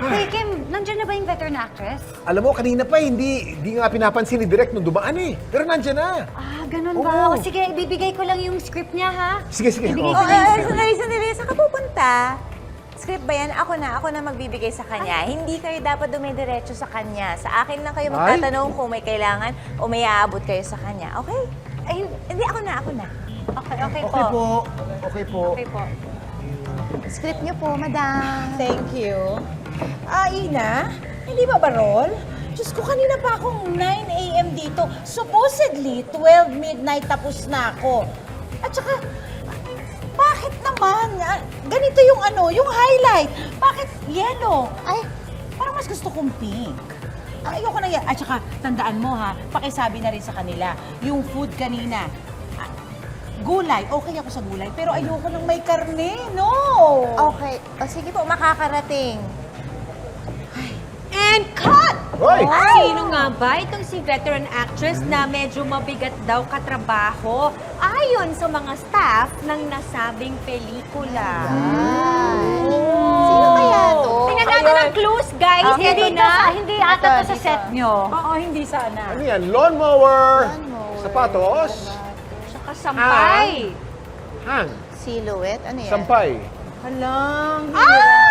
Hey, Kim, nandiyan na ba yung veteran actress? Alam mo, kanina pa, hindi nga pinapansin ni Direk nung dumaan eh. Pero nandiyan na. Ah, ganun Oo. ba? O sige, ibibigay ko lang yung script niya, ha? Sige, sige. Ibigay Oo. ko lang yung Sandali. Saan ka pupunta? Script ba yan? Ako na magbibigay sa kanya. Hindi kayo dapat dumidiretso sa kanya. Sa akin lang kayo magtatanong kung may kailangan o may aabot kayo sa kanya. Okay? Ay, hindi, ako na. Okay po. Okay po. Okay po. Okay po. Script niyo po, madam. Thank you. Ina, hindi ba barol? Diyos ko, kanina pa akong 9 a.m. dito. Supposedly, 12 midnight tapos na ako. At saka, bakit naman? Ganito yung yung highlight. Bakit yellow? Ay, parang mas gusto kong pink. Ayoko na yan. At saka, tandaan mo ha, pakisabi na rin sa kanila, yung food kanina, gulay, okay ako sa gulay, pero ayoko nang may karne, no! Okay. O sige po, makakarating. And cut! Hoy! Sino nga ba itong si veteran actress na medyo mabigat daw katrabaho ayon sa mga staff ng nasabing pelikula? Sino kaya to? Tingnan natin ang clues, guys. Hindi Ito na. hindi ata to sa set nyo. Oo, hindi sana. Ano yan? Lawnmower. Sapatos. Tsaka sampay. Hang. Silhouette? Ano yan? Sampay. Halang, Ah!